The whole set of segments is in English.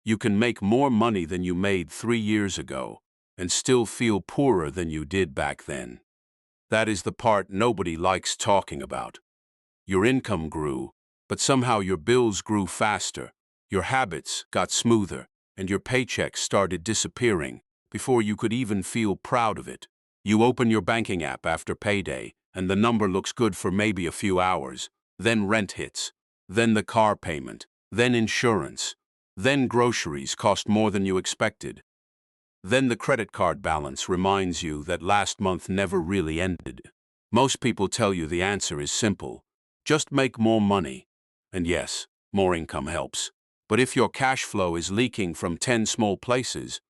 You can make more money than you made 3 years ago and still feel poorer than you did back then. That is the part nobody likes talking about. Your income grew, but somehow your bills grew faster, your habits got smoother, and your paycheck started disappearing before you could even feel proud of it. You open your banking app after payday, and the number looks good for maybe a few hours. Then rent hits, then the car payment, then insurance, then groceries cost more than you expected. Then the credit card balance reminds you that last month never really ended. Most people tell you the answer is simple. Just make more money. And yes, more income helps. But if your cash flow is leaking from 10 small places,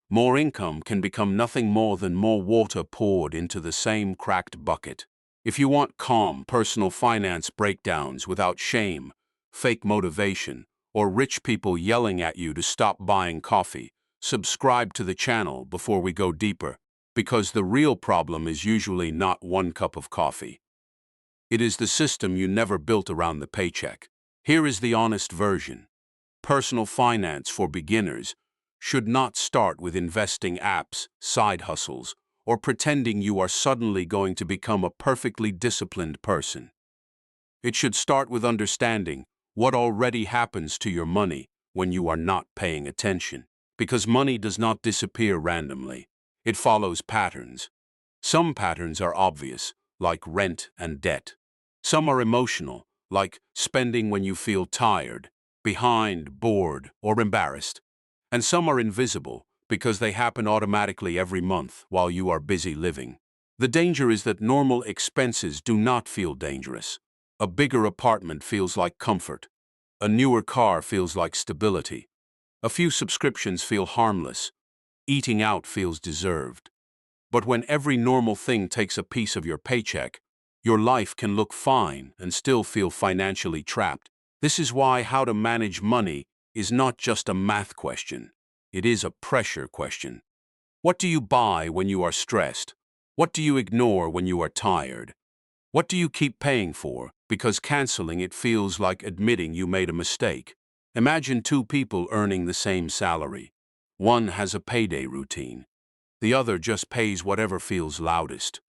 more income can become nothing more than more water poured into the same cracked bucket. If you want calm personal finance breakdowns without shame, fake motivation, or rich people yelling at you to stop buying coffee, subscribe to the channel before we go deeper, because the real problem is usually not one cup of coffee. It is the system you never built around the paycheck. Here is the honest version. Personal finance for beginners should not start with investing apps, side hustles, or pretending you are suddenly going to become a perfectly disciplined person. It should start with understanding what already happens to your money when you are not paying attention. Because money does not disappear randomly. It follows patterns. Some patterns are obvious, like rent and debt. Some are emotional, like spending when you feel tired, behind, bored, or embarrassed. And some are invisible, because they happen automatically every month while you are busy living. The danger is that normal expenses do not feel dangerous. A bigger apartment feels like comfort. A newer car feels like stability. A few subscriptions feel harmless. Eating out feels deserved. But when every normal thing takes a piece of your paycheck, your life can look fine and still feel financially trapped. This is why how to manage money is not just a math question. It is a pressure question. What do you buy when you are stressed? What do you ignore when you are tired? What do you keep paying for because canceling it feels like admitting you made a mistake? Imagine two people earning the same salary. One has a payday routine. The other just pays whatever feels loudest.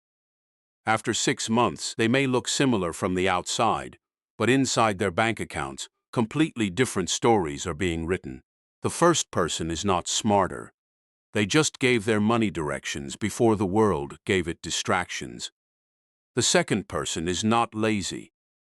After 6 months, they may look similar from the outside, but inside their bank accounts, completely different stories are being written. The first person is not smarter. They just gave their money directions before the world gave it distractions. The second person is not lazy.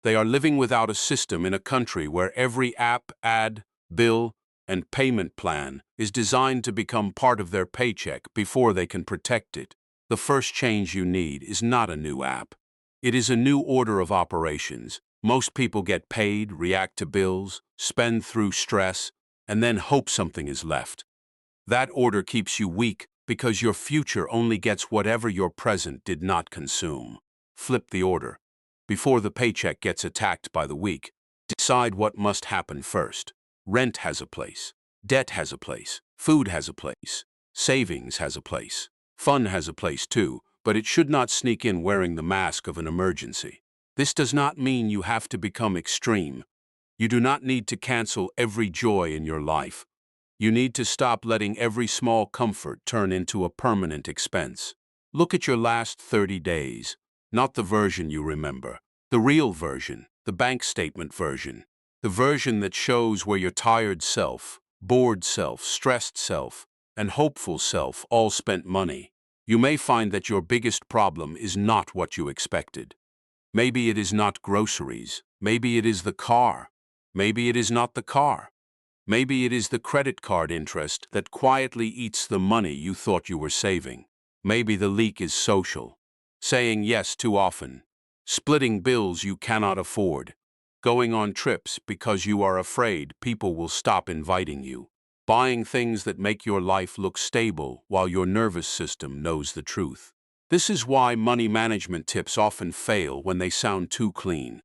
They are living without a system in a country where every app, ad, bill, and payment plan is designed to become part of their paycheck before they can protect it. The first change you need is not a new app. It is a new order of operations. Most people get paid, react to bills, spend through stress, and then hope something is left. That order keeps you weak because your future only gets whatever your present did not consume. Flip the order. Before the paycheck gets attacked by the week, decide what must happen first. Rent has a place. Debt has a place. Food has a place. Savings has a place. Fun has a place too, but it should not sneak in wearing the mask of an emergency. This does not mean you have to become extreme. You do not need to cancel every joy in your life. You need to stop letting every small comfort turn into a permanent expense. Look at your last 30 days. Not the version you remember. The real version, the bank statement version. The version that shows where your tired self, bored self, stressed self, and hopeful self all spent money. You may find that your biggest problem is not what you expected. Maybe it is not groceries. Maybe it is the car. Maybe it is not the car. Maybe it is the credit card interest that quietly eats the money you thought you were saving. Maybe the leak is social. Saying yes too often. Splitting bills you cannot afford. Going on trips because you are afraid people will stop inviting you. Buying things that make your life look stable while your nervous system knows the truth. This is why money management tips often fail when they sound too clean.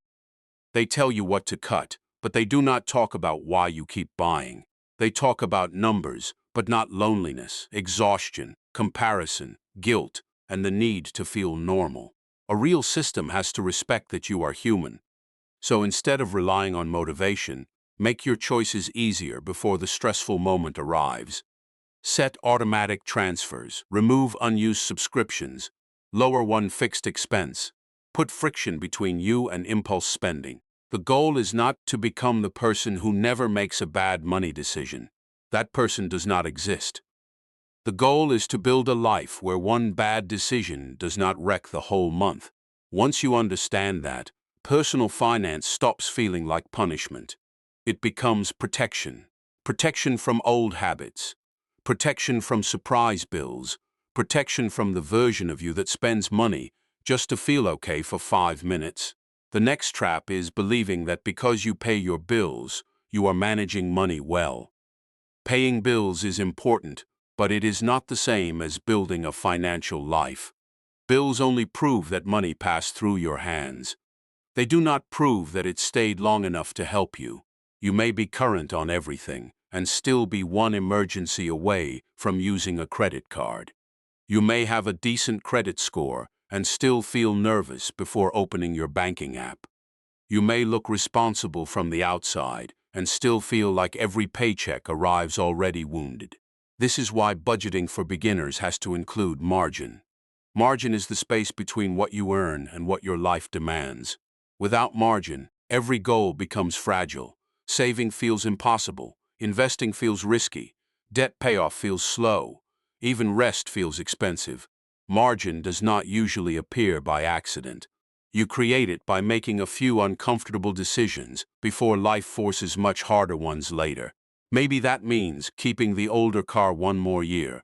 They tell you what to cut, but they do not talk about why you keep buying. They talk about numbers, but not loneliness, exhaustion, comparison, guilt, and the need to feel normal. A real system has to respect that you are human. So instead of relying on motivation, Make your choices easier before the stressful moment arrives. Set automatic transfers, remove unused subscriptions, lower one fixed expense, put friction between you and impulse spending. The goal is not to become the person who never makes a bad money decision. That person does not exist. The goal is to build a life where one bad decision does not wreck the whole month. Once you understand that, personal finance stops feeling like punishment. It becomes protection. Protection from old habits. Protection from surprise bills. Protection from the version of you that spends money just to feel okay for 5 minutes. The next trap is believing that because you pay your bills, you are managing money well. Paying bills is important, but it is not the same as building a financial life. Bills only prove that money passed through your hands. They do not prove that it stayed long enough to help you. You may be current on everything and still be one emergency away from using a credit card. You may have a decent credit score and still feel nervous before opening your banking app. You may look responsible from the outside and still feel like every paycheck arrives already wounded. This is why budgeting for beginners has to include margin. Margin is the space between what you earn and what your life demands. Without margin, every goal becomes fragile. Saving feels impossible. Investing feels risky. Debt payoff feels slow. Even rest feels expensive. Margin does not usually appear by accident. You create it by making a few uncomfortable decisions before life forces much harder ones later. Maybe that means keeping the older car one more year.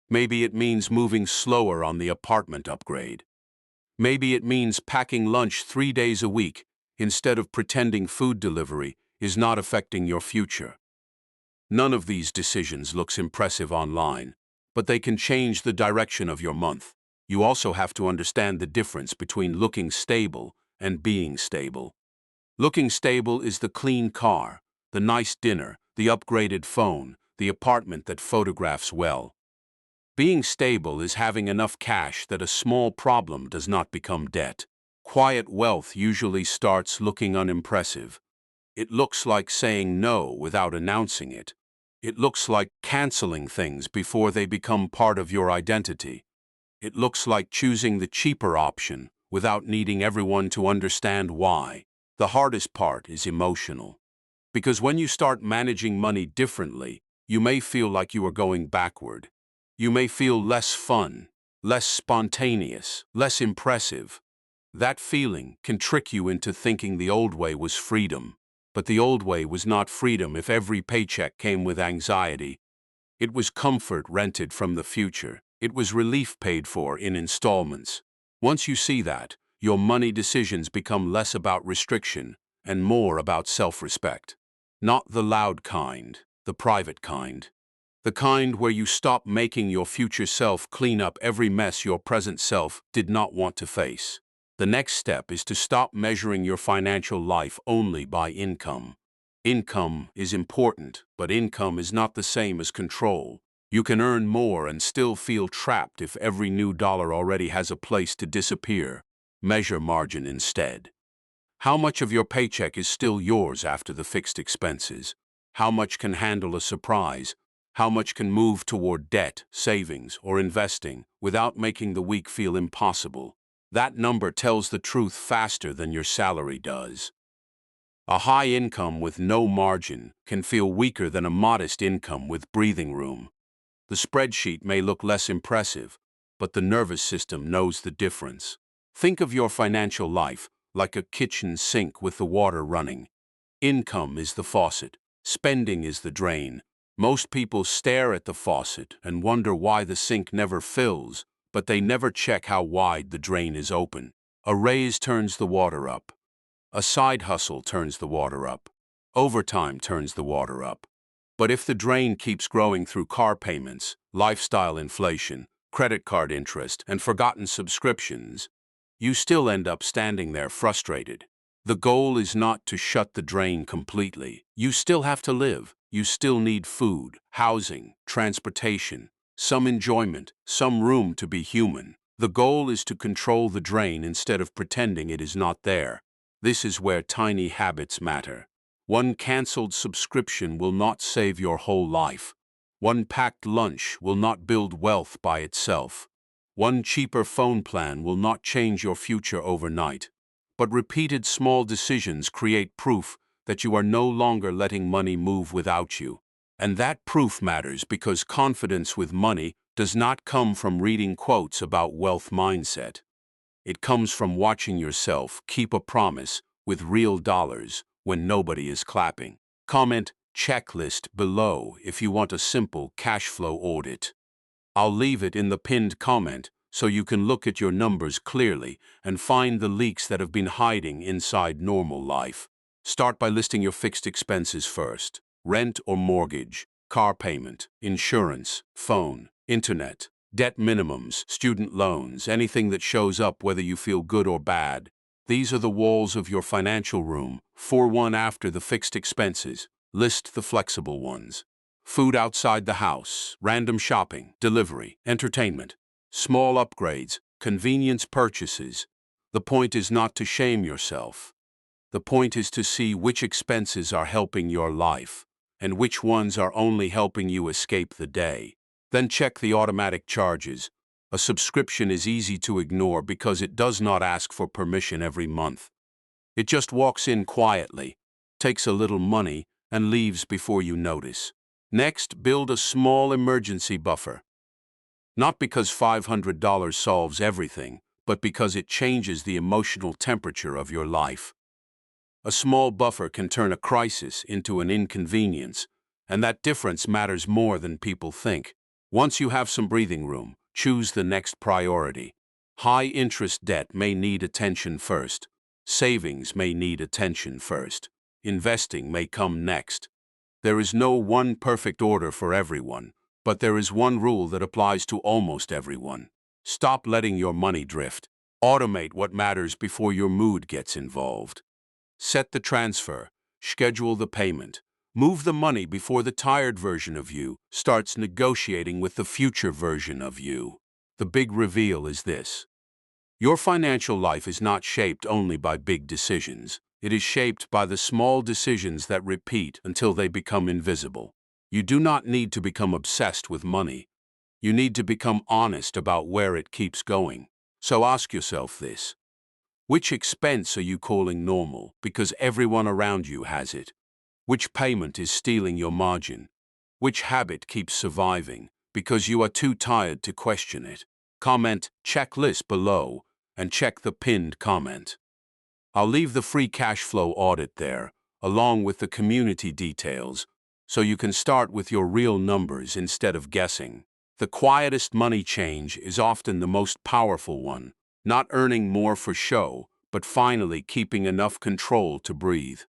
Maybe it means moving slower on the apartment upgrade. Maybe it means packing lunch 3 days a week instead of pretending food delivery is not affecting your future. None of these decisions looks impressive online, but they can change the direction of your month. You also have to understand the difference between looking stable and being stable. Looking stable is the clean car, the nice dinner, the upgraded phone, the apartment that photographs well. Being stable is having enough cash that a small problem does not become debt. Quiet wealth usually starts looking unimpressive. It looks like saying no without announcing it. It looks like canceling things before they become part of your identity. It looks like choosing the cheaper option without needing everyone to understand why. The hardest part is emotional. Because when you start managing money differently, you may feel like you are going backward. You may feel less fun, less spontaneous, less impressive. That feeling can trick you into thinking the old way was freedom. But the old way was not freedom if every paycheck came with anxiety. It was comfort rented from the future. It was relief paid for in installments. Once you see that, your money decisions become less about restriction and more about self-respect. Not the loud kind, the private kind. The kind where you stop making your future self clean up every mess your present self did not want to face. The next step is to stop measuring your financial life only by income. Income is important, but income is not the same as control. You can earn more and still feel trapped if every new dollar already has a place to disappear. Measure margin instead. How much of your paycheck is still yours after the fixed expenses? How much can handle a surprise? How much can move toward debt, savings, or investing without making the week feel impossible? That number tells the truth faster than your salary does. A high income with no margin can feel weaker than a modest income with breathing room. The spreadsheet may look less impressive, but the nervous system knows the difference. Think of your financial life like a kitchen sink with the water running. Income is the faucet, spending is the drain. Most people stare at the faucet and wonder why the sink never fills, but they never check how wide the drain is open. A raise turns the water up. A side hustle turns the water up. Overtime turns the water up. But if the drain keeps growing through car payments, lifestyle inflation, credit card interest, and forgotten subscriptions, you still end up standing there frustrated. The goal is not to shut the drain completely. You still have to live. You still need food, housing, transportation, some enjoyment, some room to be human. The goal is to control the drain instead of pretending it is not there. This is where tiny habits matter. One canceled subscription will not save your whole life. One packed lunch will not build wealth by itself. One cheaper phone plan will not change your future overnight. But repeated small decisions create proof that you are no longer letting money move without you. And that proof matters because confidence with money does not come from reading quotes about wealth mindset. It comes from watching yourself keep a promise with real dollars when nobody is clapping. Comment checklist below if you want a simple cash flow audit. I'll leave it in the pinned comment so you can look at your numbers clearly and find the leaks that have been hiding inside normal life. Start by listing your fixed expenses first: rent or mortgage, car payment, insurance, phone, internet, debt minimums, student loans, anything that shows up whether you feel good or bad. These are the walls of your financial room. For one after the fixed expenses, list the flexible ones. Food outside the house, random shopping, delivery, entertainment, small upgrades, convenience purchases. The point is not to shame yourself. The point is to see which expenses are helping your life and which ones are only helping you escape the day. Then check the automatic charges. A subscription is easy to ignore because it does not ask for permission every month. It just walks in quietly, takes a little money, and leaves before you notice. Next, build a small emergency buffer. Not because $500 solves everything, but because it changes the emotional temperature of your life. A small buffer can turn a crisis into an inconvenience, and that difference matters more than people think. Once you have some breathing room, choose the next priority. High-interest debt may need attention first. Savings may need attention first. Investing may come next. There is no one perfect order for everyone, but there is one rule that applies to almost everyone. Stop letting your money drift. Automate what matters before your mood gets involved. Set the transfer, schedule the payment, move the money before the tired version of you starts negotiating with the future version of you. The big reveal is this: your financial life is not shaped only by big decisions. It is shaped by the small decisions that repeat until they become invisible. You do not need to become obsessed with money. You need to become honest about where it keeps going. So ask yourself this: which expense are you calling normal because everyone around you has it? Which payment is stealing your margin? Which habit keeps surviving because you are too tired to question it? Comment checklist below and check the pinned comment. I'll leave the free cash flow audit there, along with the community details, so you can start with your real numbers instead of guessing. The quietest money change is often the most powerful one, not earning more for show, but finally keeping enough control to breathe.